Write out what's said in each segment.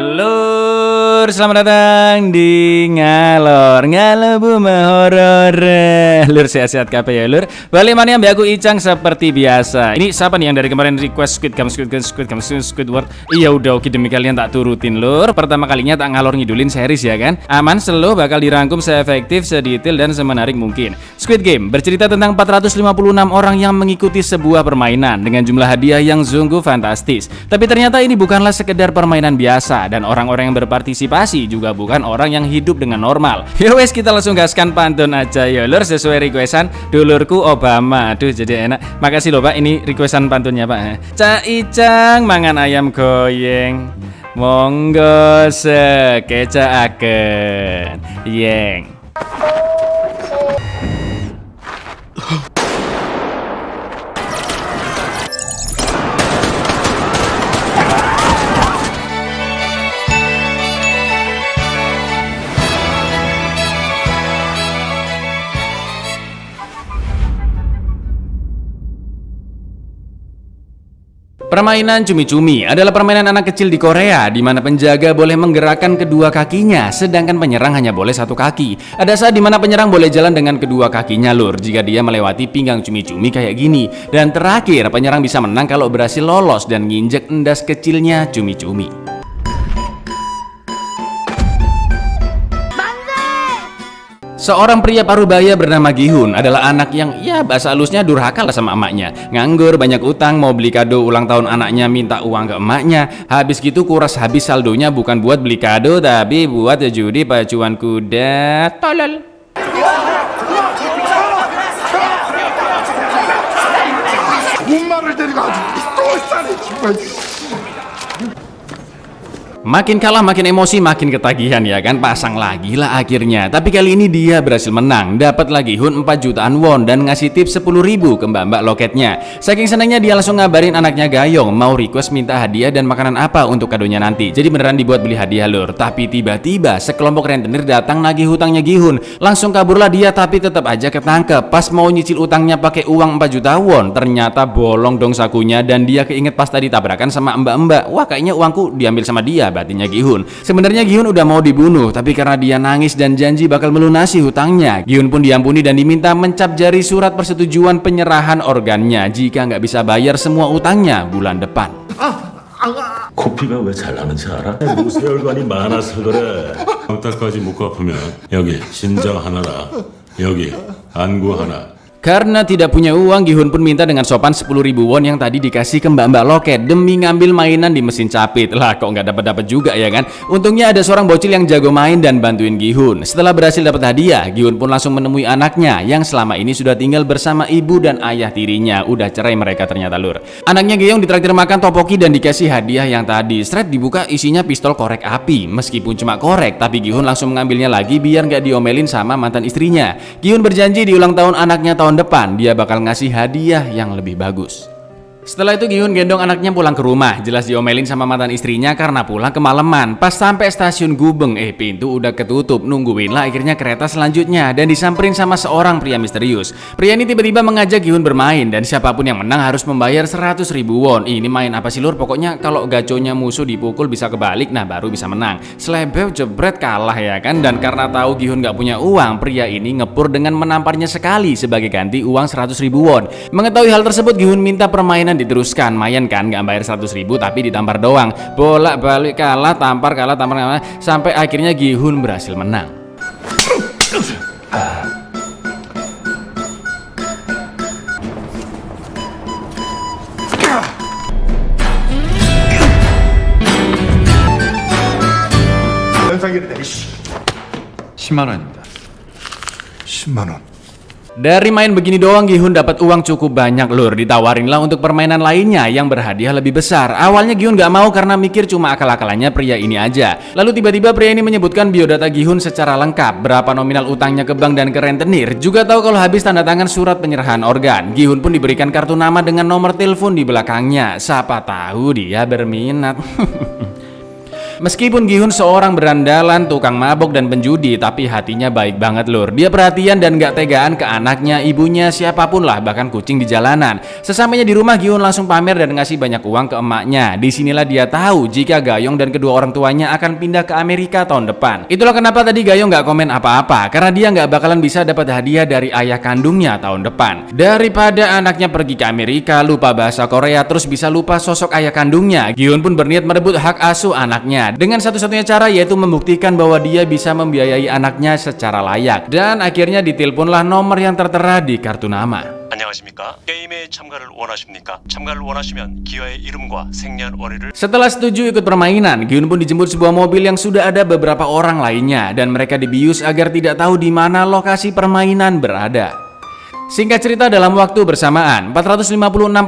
Lur, selamat datang di Ngalor Buma Horor. Lur, sehat-sehat kabeh ya lur. Balik mana yang aku Icang seperti biasa. Ini siapa nih yang dari kemarin request Squidward? Iya udah oke, demi kalian tak turutin lur. Pertama kalinya tak ngalor ngidulin series ya kan. Aman, slow, bakal dirangkum seefektif, sedetail dan semenarik mungkin. Squid Game bercerita tentang 456 orang yang mengikuti sebuah permainan dengan jumlah hadiah yang sungguh fantastis. Tapi ternyata ini bukanlah sekedar permainan biasa, dan orang-orang yang berpartisipasi juga bukan orang yang hidup dengan normal. Yowes, kita langsung gaskan pantun aja ya lur, sesuai requestan dulurku Obama. Aduh jadi enak. Makasih loh pak, ini requestan pantunnya pak. Cak Icang mangan ayam goyeng, monggo sekecaaken yeng. Permainan cumi-cumi adalah permainan anak kecil di Korea, di mana penjaga boleh menggerakkan kedua kakinya, sedangkan penyerang hanya boleh satu kaki. Ada saat di mana penyerang boleh jalan dengan kedua kakinya lur, jika dia melewati pinggang cumi-cumi kayak gini. Dan terakhir, penyerang bisa menang kalau berhasil lolos dan nginjek endas kecilnya cumi-cumi. Seorang pria parubaya bernama Gihun adalah anak yang ya bahasa halusnya durhaka lah sama emaknya. Nganggur, banyak utang, mau beli kado ulang tahun anaknya minta uang ke emaknya. Habis gitu kuras habis saldonya bukan buat beli kado tapi buat judi pacuan kuda. Tolol. Makin kalah makin emosi, makin ketagihan ya kan, pasang lagi lah akhirnya. Tapi kali ini dia berhasil menang, dapat lagi Hun 4 jutaan won dan ngasih tips 10.000 ke mbak-mbak loketnya. Saking senangnya dia langsung ngabarin anaknya Gayong mau request minta hadiah dan makanan apa untuk kadonya nanti. Jadi beneran dibuat beli hadiah lur. Tapi tiba-tiba sekelompok rentenir datang nagih hutangnya Gihun. Langsung kaburlah dia tapi tetap aja ketangkep. Pas mau nyicil utangnya pakai uang 4 juta won, ternyata bolong dong sakunya dan dia keinget pas tadi tabrakan sama mbak-mbak. Wah kayaknya uangku diambil sama dia, batinnya Gihun. Sebenarnya Gihun udah mau dibunuh, tapi karena dia nangis dan janji bakal melunasi hutangnya, Gihun pun diampuni dan diminta mencap jari surat persetujuan penyerahan organnya jika nggak bisa bayar semua utangnya bulan depan. 코피가 왜 잘 나는지 알아? 무슨 혈관이 많아서 그래. 다음 달까지 못 갚으면 여기 심장 하나라, 여기 안구 하나. Karena tidak punya uang, Gihun pun minta dengan sopan 10.000 won yang tadi dikasih ke mbak-mbak loket demi ngambil mainan di mesin capit. Lah kok nggak dapat juga ya kan? Untungnya ada seorang bocil yang jago main dan bantuin Gihun. Setelah berhasil dapat hadiah, Gihun pun langsung menemui anaknya yang selama ini sudah tinggal bersama ibu dan ayah tirinya. Udah cerai mereka ternyata lur. Anaknya Gyeong ditraktir makan topoki dan dikasih hadiah yang tadi. Straight dibuka isinya pistol korek api. Meskipun cuma korek, tapi Gihun langsung mengambilnya lagi biar nggak diomelin sama mantan istrinya. Gihun berjanji di ulang tahun anaknya tahun depan dia bakal ngasih hadiah yang lebih bagus. Setelah itu Gihun gendong anaknya pulang ke rumah. Jelas diomelin sama mantan istrinya karena pulang kemalaman. Pas sampai stasiun Gubeng, pintu udah ketutup. Nungguin lah akhirnya kereta selanjutnya dan disamperin sama seorang pria misterius. Pria ini tiba-tiba mengajak Gihun bermain dan siapapun yang menang harus membayar 100.000 won. Ini main apa sih lur? Pokoknya kalau gaconya musuh dipukul bisa kebalik, nah baru bisa menang. Selebel jebret kalah ya kan. Dan karena tahu Gihun gak punya uang, pria ini ngepur dengan menamparnya sekali sebagai ganti uang 100.000 won. Mengetahui hal tersebut, Gihun minta permainan diteruskan. Mayan kan, nggak bayar 100.000 tapi ditampar doang. Bolak-balik kalah, tampar, sampai akhirnya Gihun berhasil menang. 현상일이다. 10만 원입니다. 10만 원. Dari main begini doang Gihun dapat uang cukup banyak lur. Ditawarinlah untuk permainan lainnya yang berhadiah lebih besar. Awalnya Gihun gak mau karena mikir cuma akal-akalannya pria ini aja. Lalu tiba-tiba pria ini menyebutkan biodata Gihun secara lengkap, berapa nominal utangnya ke bank dan ke rentenir. Juga tahu kalau habis tanda tangan surat penyerahan organ. Gihun pun diberikan kartu nama dengan nomor telepon di belakangnya. Siapa tahu dia berminat. Meskipun Gi-hun seorang berandalan, tukang mabok dan penjudi, tapi hatinya baik banget lur. Dia perhatian dan gak tegaan ke anaknya, ibunya, siapapun lah, bahkan kucing di jalanan. Sesampainya di rumah, Gi-hun langsung pamer dan ngasih banyak uang ke emaknya. Disinilah dia tahu jika Gayong dan kedua orang tuanya akan pindah ke Amerika tahun depan. Itulah kenapa tadi Gayong gak komen apa-apa, karena dia gak bakalan bisa dapat hadiah dari ayah kandungnya tahun depan. Daripada anaknya pergi ke Amerika, lupa bahasa Korea, terus bisa lupa sosok ayah kandungnya, Gi-hun pun berniat merebut hak asuh anaknya dengan satu-satunya cara, yaitu membuktikan bahwa dia bisa membiayai anaknya secara layak. Dan akhirnya diteleponlah nomor yang tertera di kartu nama. 안녕하십니까? 게임에 참가를 원하십니까? 참가를 원하시면 기아의 이름과 생년월일을. Setelah setuju ikut permainan, Gi-hun pun dijemput sebuah mobil yang sudah ada beberapa orang lainnya dan mereka dibius agar tidak tahu di mana lokasi permainan berada. Singkat cerita, dalam waktu bersamaan 456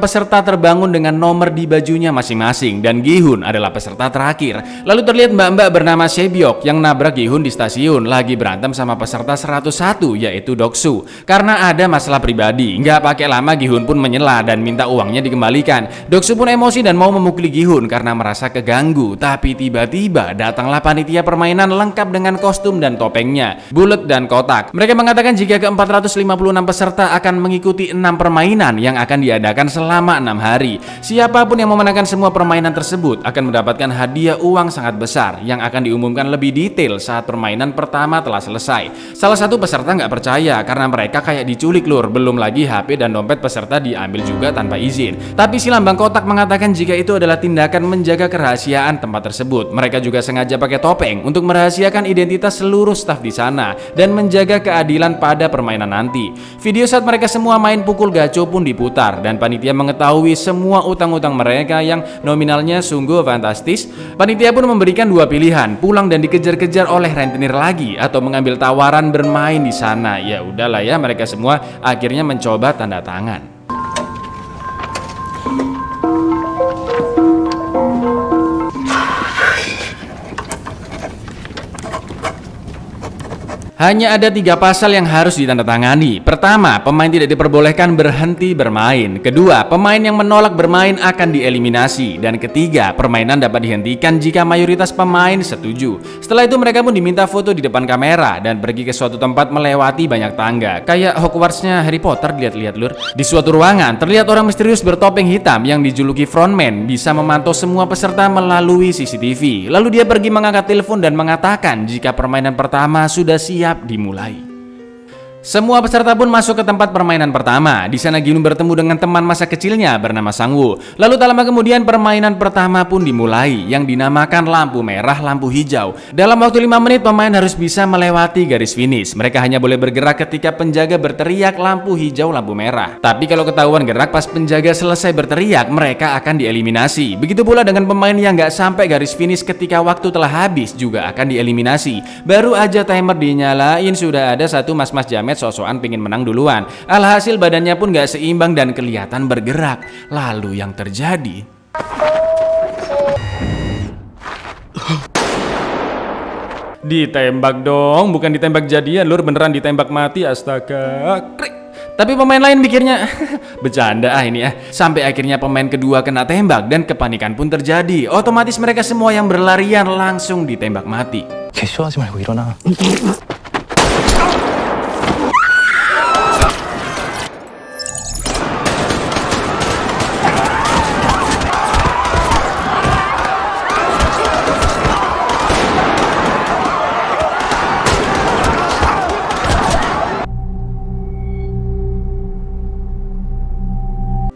peserta terbangun dengan nomor di bajunya masing-masing dan Gi-hun adalah peserta terakhir. Lalu terlihat mbak-mbak bernama Sebyok yang nabrak Gi-hun di stasiun lagi berantem sama peserta 101 yaitu Doksu. Karena ada masalah pribadi, nggak pakai lama Gi-hun pun menyela dan minta uangnya dikembalikan. Doksu pun emosi dan mau memukuli Gi-hun karena merasa keganggu. Tapi tiba-tiba datanglah panitia permainan lengkap dengan kostum dan topengnya, bulat dan kotak. Mereka mengatakan jika ke 456 peserta akan mengikuti 6 permainan yang akan diadakan selama 6 hari. Siapapun yang memenangkan semua permainan tersebut akan mendapatkan hadiah uang sangat besar yang akan diumumkan lebih detail saat permainan pertama telah selesai. Salah satu peserta nggak percaya karena mereka kayak diculik lur, belum lagi HP dan dompet peserta diambil juga tanpa izin. Tapi si lambang kotak mengatakan jika itu adalah tindakan menjaga kerahasiaan tempat tersebut. Mereka juga sengaja pakai topeng untuk merahasiakan identitas seluruh staf di sana dan menjaga keadilan pada permainan nanti. Video saat mereka semua main pukul gaco pun diputar dan panitia mengetahui semua utang-utang mereka yang nominalnya sungguh fantastis. Panitia pun memberikan 2 pilihan, pulang dan dikejar-kejar oleh rentenir lagi atau mengambil tawaran bermain di sana. Ya udahlah ya, mereka semua akhirnya mencoba tanda tangan. Hanya ada 3 pasal yang harus ditandatangani. Pertama, pemain tidak diperbolehkan berhenti bermain. Kedua, pemain yang menolak bermain akan dieliminasi. Dan ketiga, permainan dapat dihentikan jika mayoritas pemain setuju. Setelah itu mereka pun diminta foto di depan kamera dan pergi ke suatu tempat melewati banyak tangga. Kayak Hogwarts-nya Harry Potter, lihat-lihat lur. Di suatu ruangan, terlihat orang misterius bertopeng hitam yang dijuluki frontman bisa memantau semua peserta melalui CCTV. Lalu dia pergi mengangkat telepon dan mengatakan jika permainan pertama sudah siap dimulai. Semua peserta pun masuk ke tempat permainan pertama. Di sana Gi-hun bertemu dengan teman masa kecilnya bernama Sang-woo. Lalu tak lama kemudian permainan pertama pun dimulai yang dinamakan lampu merah, lampu hijau. Dalam waktu 5 menit pemain harus bisa melewati garis finish. Mereka hanya boleh bergerak ketika penjaga berteriak lampu hijau, lampu merah. Tapi kalau ketahuan gerak pas penjaga selesai berteriak, mereka akan dieliminasi. Begitu pula dengan pemain yang nggak sampai garis finish ketika waktu telah habis juga akan dieliminasi. Baru aja timer dinyalain sudah ada satu mas-mas jamet sosokan pingin menang duluan. Alhasil badannya pun gak seimbang dan kelihatan bergerak. Lalu yang terjadi, ditembak dong, bukan ditembak jadian lur, beneran ditembak mati. Astaga. Krik. Tapi pemain lain mikirnya bercanda ini ya. Sampai akhirnya pemain kedua kena tembak dan kepanikan pun terjadi. Otomatis mereka semua yang berlarian langsung ditembak mati. 개쇼하지 말고 일어나.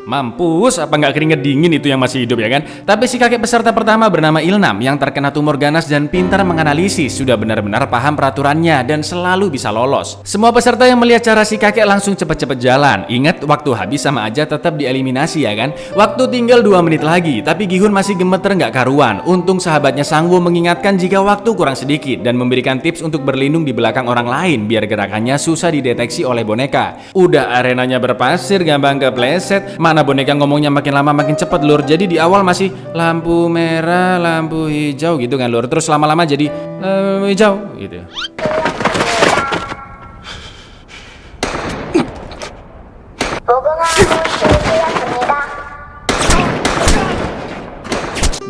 Mampus, apa nggak keringet dingin itu yang masih hidup ya kan? Tapi si kakek peserta pertama bernama Ilnam yang terkena tumor ganas dan pintar menganalisis, sudah benar-benar paham peraturannya dan selalu bisa lolos. Semua peserta yang melihat cara si kakek langsung cepet-cepet jalan. Ingat, waktu habis sama aja tetap dieliminasi ya kan? Waktu tinggal 2 menit lagi, tapi Gi-hun masih gemeter nggak karuan. Untung sahabatnya Sang-woo mengingatkan jika waktu kurang sedikit dan memberikan tips untuk berlindung di belakang orang lain biar gerakannya susah dideteksi oleh boneka. Udah arenanya berpasir, gampang kepleset. Mana boneka ngomongnya makin lama makin cepet lur. Jadi di awal masih lampu merah, lampu hijau gitu kan lur. Terus lama-lama jadi hijau gitu.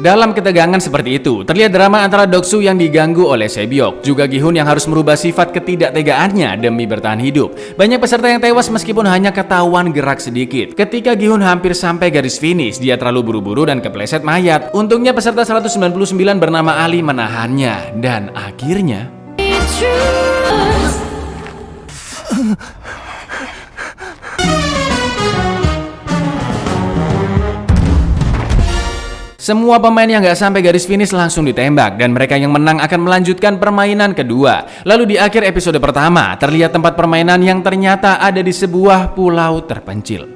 Dalam ketegangan seperti itu, terlihat drama antara Doksu yang diganggu oleh Sebyok, juga Gi-hun yang harus merubah sifat ketidaktegaannya demi bertahan hidup. Banyak peserta yang tewas meskipun hanya ketahuan gerak sedikit. Ketika Gi-hun hampir sampai garis finish, dia terlalu buru-buru dan kepleset mayat. Untungnya peserta 199 bernama Ali menahannya, dan akhirnya semua pemain yang nggak sampai garis finish langsung ditembak, dan mereka yang menang akan melanjutkan permainan kedua. Lalu di akhir episode pertama, terlihat tempat permainan yang ternyata ada di sebuah pulau terpencil.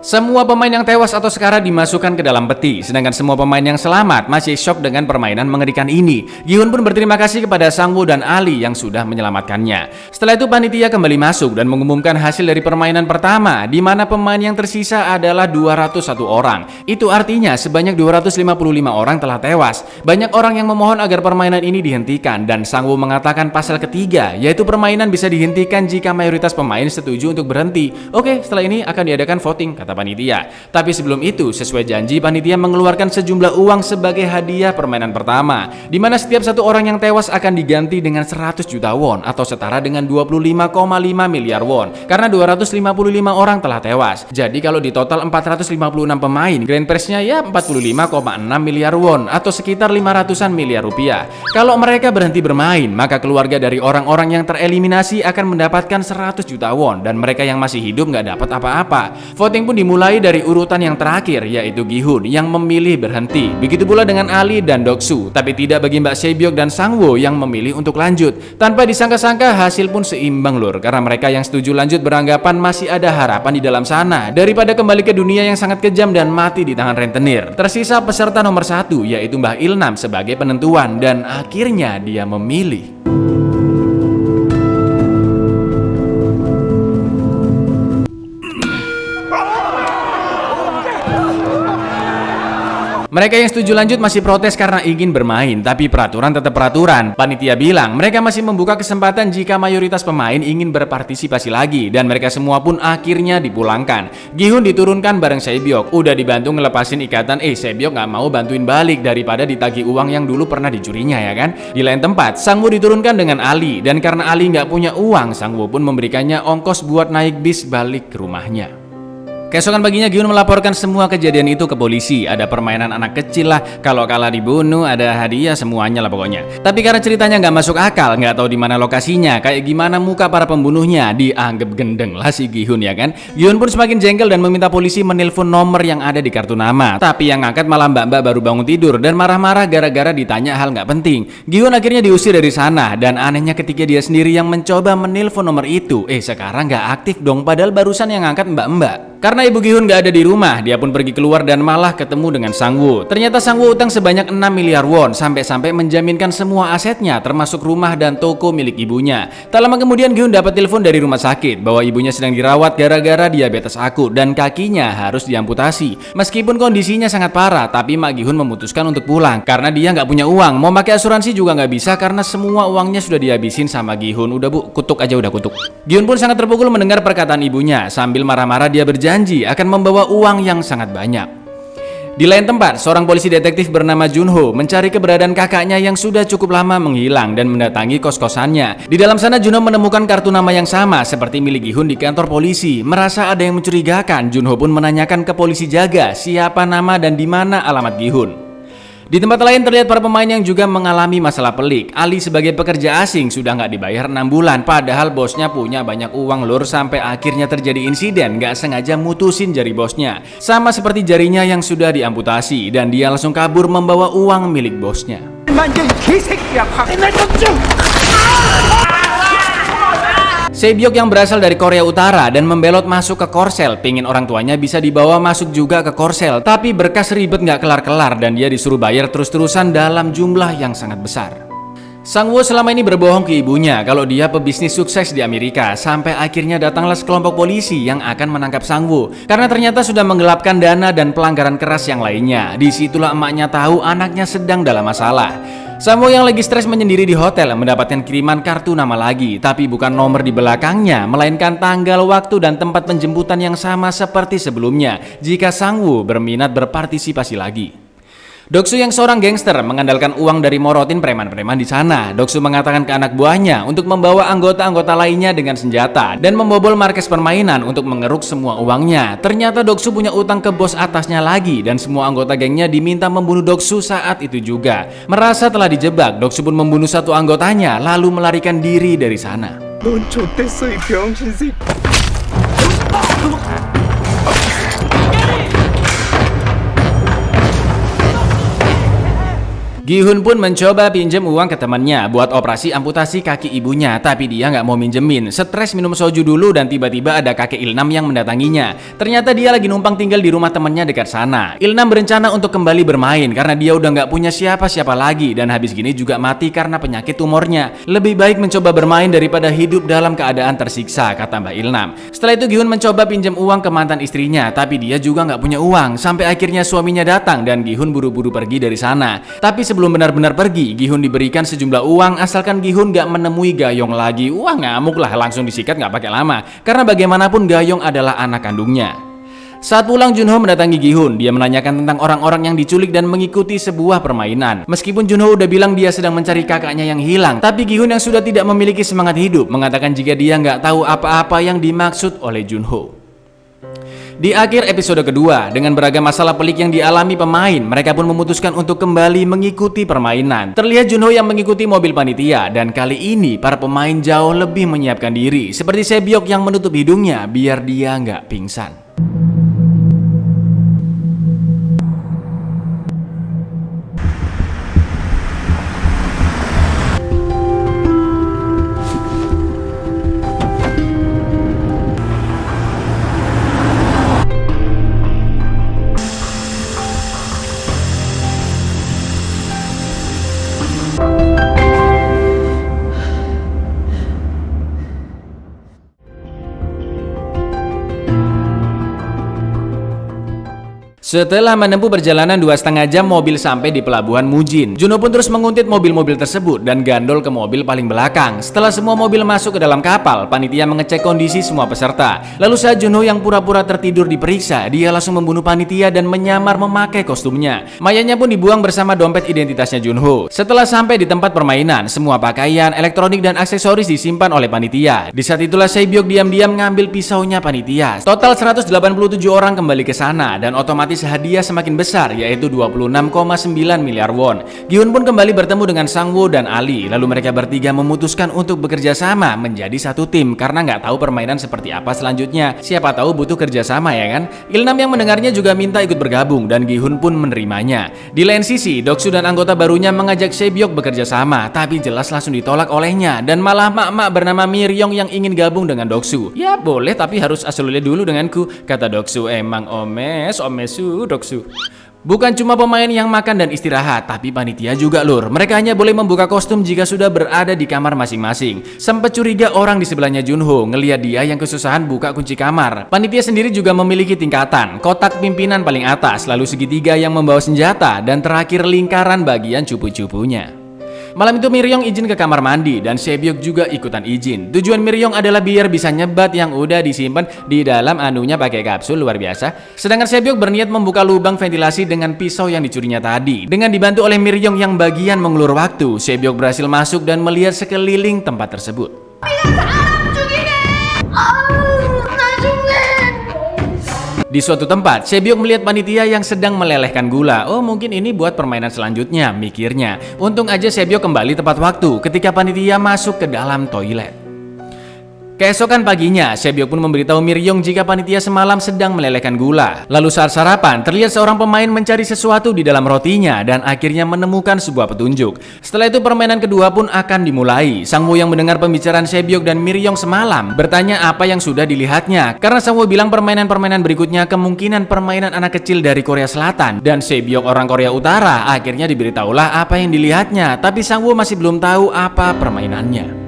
Semua pemain yang tewas atau sekarat dimasukkan ke dalam peti, sedangkan semua pemain yang selamat masih syok dengan permainan mengerikan ini. Gi-hun pun berterima kasih kepada Sang-woo dan Ali yang sudah menyelamatkannya. Setelah itu panitia kembali masuk dan mengumumkan hasil dari permainan pertama, di mana pemain yang tersisa adalah 201 orang. Itu artinya sebanyak 255 orang telah tewas. Banyak orang yang memohon agar permainan ini dihentikan, dan Sang-woo mengatakan pasal ketiga, yaitu permainan bisa dihentikan jika mayoritas pemain setuju untuk berhenti. Oke, setelah ini akan diadakan voting, kata panitia. Tapi sebelum itu, sesuai janji, panitia mengeluarkan sejumlah uang sebagai hadiah permainan pertama, di mana setiap satu orang yang tewas akan diganti dengan 100 juta won atau setara dengan 25,5 miliar won, karena 255 orang telah tewas. Jadi kalau di total 456 pemain, grand prize-nya ya 45,6 miliar won atau sekitar 500-an miliar rupiah. Kalau mereka berhenti bermain, maka keluarga dari orang-orang yang tereliminasi akan mendapatkan 100 juta won, dan mereka yang masih hidup nggak dapat apa-apa. Voting pun dimulai dari urutan yang terakhir, yaitu Gi-hun yang memilih berhenti. Begitu pula dengan Ali dan Doksu, tapi tidak bagi Mbak Sebyok dan Sang-woo yang memilih untuk lanjut. Tanpa disangka-sangka, hasil pun seimbang lur, karena mereka yang setuju lanjut beranggapan masih ada harapan di dalam sana daripada kembali ke dunia yang sangat kejam dan mati di tangan rentenir. Tersisa peserta nomor 1, yaitu Mbah Ilnam sebagai penentuan, dan akhirnya dia memilih mereka yang setuju lanjut masih protes karena ingin bermain, tapi peraturan tetap peraturan. Panitia bilang mereka masih membuka kesempatan jika mayoritas pemain ingin berpartisipasi lagi, dan mereka semua pun akhirnya dipulangkan. Gi-hun diturunkan bareng Sebyok, udah dibantu ngelepasin ikatan. Sebyok nggak mau bantuin balik daripada ditagih uang yang dulu pernah dicurinya, ya kan? Di lain tempat, Sang-woo diturunkan dengan Ali, dan karena Ali nggak punya uang, Sang-woo pun memberikannya ongkos buat naik bis balik ke rumahnya. Keesokan paginya Gi-hun melaporkan semua kejadian itu ke polisi. Ada permainan anak kecil lah, kalau kalah dibunuh, ada hadiah, semuanya lah pokoknya. Tapi karena ceritanya nggak masuk akal, nggak tahu di mana lokasinya, kayak gimana muka para pembunuhnya, dianggap gendeng lah si Gi-hun, ya kan. Gi-hun pun semakin jengkel dan meminta polisi menelpon nomor yang ada di kartu nama. Tapi yang ngangkat malah mbak-mbak baru bangun tidur dan marah-marah gara-gara ditanya hal nggak penting. Gi-hun akhirnya diusir dari sana, dan anehnya ketika dia sendiri yang mencoba menelpon nomor itu, sekarang nggak aktif dong, padahal barusan yang ngangkat mbak-mbak. Karena ibu Gi-hun gak ada di rumah, dia pun pergi keluar dan malah ketemu dengan Sang-woo. Ternyata Sang-woo utang sebanyak 6 miliar won, sampai-sampai menjaminkan semua asetnya, termasuk rumah dan toko milik ibunya. Tak lama kemudian Gi-hun dapat telepon dari rumah sakit bahwa ibunya sedang dirawat gara-gara diabetes akut dan kakinya harus diamputasi. Meskipun kondisinya sangat parah, tapi Mak Gi-hun memutuskan untuk pulang karena dia nggak punya uang. Mau pakai asuransi juga nggak bisa karena semua uangnya sudah dihabisin sama Gi-hun. Udah bu, kutuk aja udah kutuk. Gi-hun pun sangat terpukul mendengar perkataan ibunya. Sambil marah-marah dia berjanji akan membawa uang yang sangat banyak. Di lain tempat, seorang polisi detektif bernama Junho mencari keberadaan kakaknya yang sudah cukup lama menghilang dan mendatangi kos-kosannya. Di dalam sana Junho menemukan kartu nama yang sama seperti milik Gi-hun di kantor polisi. Merasa ada yang mencurigakan, Junho pun menanyakan ke polisi jaga siapa nama dan di mana alamat Gi-hun. Di tempat lain terlihat para pemain yang juga mengalami masalah pelik. Ali sebagai pekerja asing sudah nggak dibayar 6 bulan, padahal bosnya punya banyak uang lur, sampai akhirnya terjadi insiden nggak sengaja mutusin jari bosnya. Sama seperti jarinya yang sudah diamputasi, dan dia langsung kabur membawa uang milik bosnya. Sebyok yang berasal dari Korea Utara dan membelot masuk ke Korsel, pingin orang tuanya bisa dibawa masuk juga ke Korsel, tapi berkas ribet nggak kelar-kelar dan dia disuruh bayar terus-terusan dalam jumlah yang sangat besar. Sang-woo selama ini berbohong ke ibunya kalau dia pebisnis sukses di Amerika, sampai akhirnya datanglah sekelompok polisi yang akan menangkap Sang-woo karena ternyata sudah menggelapkan dana dan pelanggaran keras yang lainnya. Disitulah emaknya tahu anaknya sedang dalam masalah. Samwo yang lagi stres menyendiri di hotel mendapatkan kiriman kartu nama lagi, tapi bukan nomor di belakangnya, melainkan tanggal, waktu, dan tempat penjemputan yang sama seperti sebelumnya jika Sangwoo berminat berpartisipasi lagi. Doksu yang seorang gangster mengandalkan uang dari morotin preman-preman di sana. Doksu mengatakan ke anak buahnya untuk membawa anggota-anggota lainnya dengan senjata dan membobol markas permainan untuk mengeruk semua uangnya. Ternyata Doksu punya utang ke bos atasnya lagi dan semua anggota gengnya diminta membunuh Doksu saat itu juga. Merasa telah dijebak, Doksu pun membunuh satu anggotanya lalu melarikan diri dari sana. 넌 좆됐어 이 병신새. Gi-hun pun mencoba pinjam uang ke temannya buat operasi amputasi kaki ibunya, tapi dia nggak mau minjemin. Stres minum soju dulu dan tiba-tiba ada kakek Ilnam yang mendatanginya. Ternyata dia lagi numpang tinggal di rumah temannya dekat sana. Ilnam berencana untuk kembali bermain karena dia udah nggak punya siapa-siapa lagi dan habis gini juga mati karena penyakit tumornya. Lebih baik mencoba bermain daripada hidup dalam keadaan tersiksa, kata Mbak Ilnam. Setelah itu Gi-hun mencoba pinjam uang ke mantan istrinya, tapi dia juga nggak punya uang. Sampai akhirnya suaminya datang dan Gi-hun buru-buru pergi dari sana. Tapi sebelum benar-benar pergi, Gi-hun diberikan sejumlah uang asalkan Gi-hun gak menemui Gayong lagi. Wah, ngamuk lah, langsung disikat gak pakai lama. Karena bagaimanapun Gayong adalah anak kandungnya. Saat pulang, Junho mendatangi Gi-hun. Dia menanyakan tentang orang-orang yang diculik dan mengikuti sebuah permainan. Meskipun Junho udah bilang dia sedang mencari kakaknya yang hilang, tapi Gi-hun yang sudah tidak memiliki semangat hidup mengatakan jika dia nggak tahu apa-apa yang dimaksud oleh Junho. Di akhir episode kedua, dengan beragam masalah pelik yang dialami pemain, mereka pun memutuskan untuk kembali mengikuti permainan. Terlihat Junho yang mengikuti mobil panitia, dan kali ini para pemain jauh lebih menyiapkan diri, seperti Sebyok yang menutup hidungnya biar dia nggak pingsan. Setelah menempuh perjalanan 2,5 jam, mobil sampai di pelabuhan Mujin. Junho pun terus menguntit mobil-mobil tersebut dan gandol ke mobil paling belakang. Setelah semua mobil masuk ke dalam kapal, panitia mengecek kondisi semua peserta. Lalu saat Junho yang pura-pura tertidur diperiksa, dia langsung membunuh panitia dan menyamar memakai kostumnya. Mayatnya pun dibuang bersama dompet identitasnya Junho. Setelah sampai di tempat permainan, semua pakaian, elektronik, dan aksesoris disimpan oleh panitia. Di saat itulah Sebyok diam-diam mengambil pisaunya panitia. Total 187 orang kembali ke sana dan otomatis hadiah semakin besar, yaitu 26,9 miliar won. Gi-hun pun kembali bertemu dengan Sangwoo dan Ali. Lalu mereka bertiga memutuskan untuk bekerja sama menjadi satu tim karena nggak tahu permainan seperti apa selanjutnya. Siapa tahu butuh kerjasama, ya kan? Ilnam yang mendengarnya juga minta ikut bergabung dan Gi-hun pun menerimanya. Di lain sisi, Doksu dan anggota barunya mengajak Sebyok bekerja sama, tapi jelas langsung ditolak olehnya dan malah mak-mak bernama Miryong yang ingin gabung dengan Doksu. Ya boleh, tapi harus asal dulu denganku, kata Doksu. Emang omesu Doksu. Bukan cuma pemain yang makan dan istirahat, tapi panitia juga lur. Mereka hanya boleh membuka kostum jika sudah berada di kamar masing-masing. Sempat curiga orang di sebelahnya Junho ngelihat dia yang kesusahan buka kunci kamar. Panitia sendiri juga memiliki tingkatan, kotak pimpinan paling atas, lalu segitiga yang membawa senjata, dan terakhir lingkaran bagian cupu-cupunya. Malam itu Miryong izin ke kamar mandi dan Sebyok juga ikutan izin. Tujuan Miryong adalah biar bisa nyebat yang udah disimpan di dalam anunya pakai kapsul luar biasa. Sedangkan Sebyok berniat membuka lubang ventilasi dengan pisau yang dicurinya tadi. Dengan dibantu oleh Miryong yang bagian mengulur waktu, Sebyok berhasil masuk dan melihat sekeliling tempat tersebut. Di suatu tempat, Sebyok melihat panitia yang sedang melelehkan gula. Oh, mungkin ini buat permainan selanjutnya, mikirnya. Untung aja Sebyok kembali tepat waktu ketika panitia masuk ke dalam toilet. Keesokan paginya, Sebyok pun memberitahu Miryong jika panitia semalam sedang melelehkan gula. Lalu saat sarapan, terlihat seorang pemain mencari sesuatu di dalam rotinya dan akhirnya menemukan sebuah petunjuk. Setelah itu permainan kedua pun akan dimulai. Sangwoo yang mendengar pembicaraan Sebyok dan Miryong semalam bertanya apa yang sudah dilihatnya. Karena Sangwoo bilang permainan-permainan berikutnya kemungkinan permainan anak kecil dari Korea Selatan dan Sebyok orang Korea Utara. Akhirnya diberitahulah apa yang dilihatnya, tapi Sangwoo masih belum tahu apa permainannya.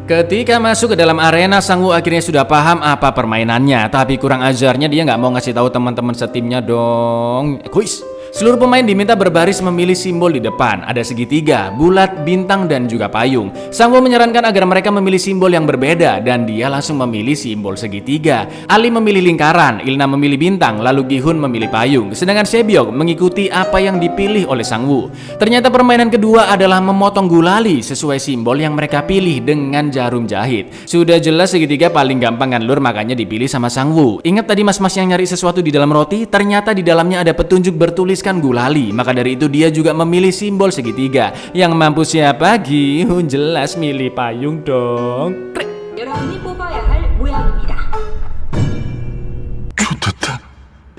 Ketika masuk ke dalam arena, Sangwoo akhirnya sudah paham apa permainannya, tapi kurang ajarnya dia nggak mau ngasih tahu teman-teman setimnya dong. Kuis. Seluruh pemain diminta berbaris memilih simbol di depan. Ada segitiga, bulat, bintang, dan juga payung. Sangwoo menyarankan agar mereka memilih simbol yang berbeda dan dia langsung memilih simbol segitiga. Ali memilih lingkaran, Ilna memilih bintang, lalu Gi-hun memilih payung. Sedangkan Sebyok mengikuti apa yang dipilih oleh Sangwoo. Ternyata permainan kedua adalah memotong gulali sesuai simbol yang mereka pilih dengan jarum jahit. Sudah jelas segitiga paling gampang kan lur, makanya dipilih sama Sangwoo. Ingat tadi mas-mas yang nyari sesuatu di dalam roti? Ternyata di dalamnya ada petunjuk bertuliskan gulali. Maka dari itu dia juga memilih simbol segitiga. Yang mampu siapa? Gi-hun jelas milih payung dong. 여러분이 뽑아야 할 모양입니다.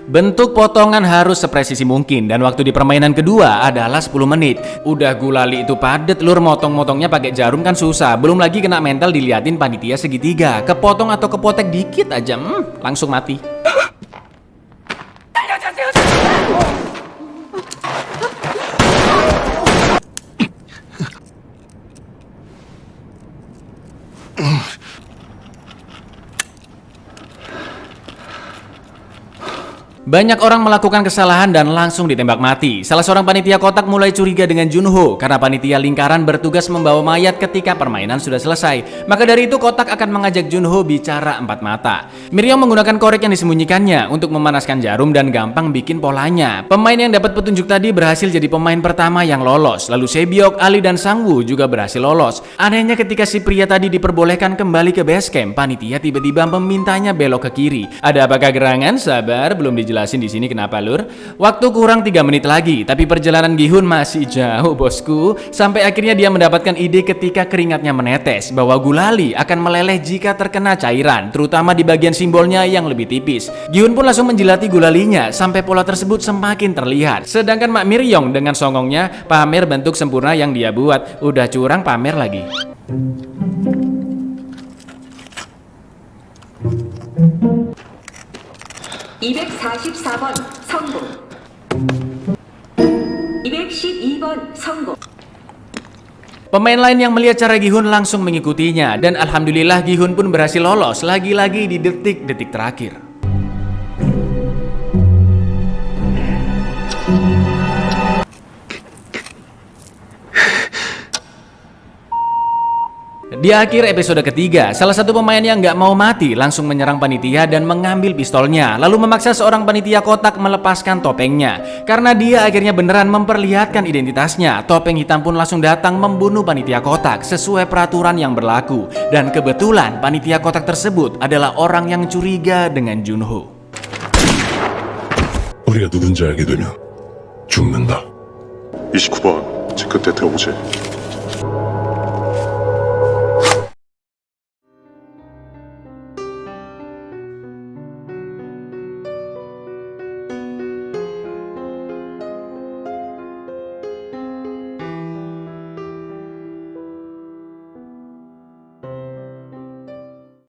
Bentuk potongan harus sepresisi mungkin dan waktu di permainan kedua adalah 10 menit. Udah gulali itu padet lur, motong-motongnya pakai jarum kan susah. Belum lagi kena mental diliatin panitia segitiga. Kepotong atau kepotek dikit aja, langsung mati. Banyak orang melakukan kesalahan dan langsung ditembak mati. Salah seorang panitia kotak mulai curiga dengan Junho karena panitia lingkaran bertugas membawa mayat ketika permainan sudah selesai. Maka dari itu kotak akan mengajak Junho bicara empat mata. Miryong menggunakan korek yang disembunyikannya untuk memanaskan jarum dan gampang bikin polanya. Pemain yang dapat petunjuk tadi berhasil jadi pemain pertama yang lolos. Lalu Sebyok, Ali, dan Sangwoo juga berhasil lolos. Anehnya ketika si pria tadi diperbolehkan kembali ke base camp, panitia tiba-tiba memintanya belok ke kiri. Ada apakah gerangan? Sabar, belum dijelasin di sini kenapa lur. Waktu kurang 3 menit lagi, tapi perjalanan Gi-hun masih jauh bosku. Sampai akhirnya dia mendapatkan ide ketika keringatnya menetes bahwa gulali akan meleleh jika terkena cairan, terutama di bagian simbolnya yang lebih tipis. Gi-hun pun langsung menjilati gulalinya sampai pola tersebut semakin terlihat. Sedangkan Mak Miryong dengan songongnya pamer bentuk sempurna yang dia buat. Udah curang pamer lagi. (244번) 성공. 212번 성공. Pemain lain yang melihat cara Gi-hun langsung mengikutinya dan alhamdulillah Gi-hun pun berhasil lolos lagi-lagi di detik-detik terakhir. Di akhir episode ketiga, salah satu pemain yang nggak mau mati langsung menyerang panitia dan mengambil pistolnya, lalu memaksa seorang panitia kotak melepaskan topengnya. Karena dia akhirnya beneran memperlihatkan identitasnya, topeng hitam pun langsung datang membunuh panitia kotak sesuai peraturan yang berlaku. Dan kebetulan panitia kotak tersebut adalah orang yang curiga dengan Junho. 우리가 누군지 알게 되면 죽는다. 29번 제 끝에 들어보지.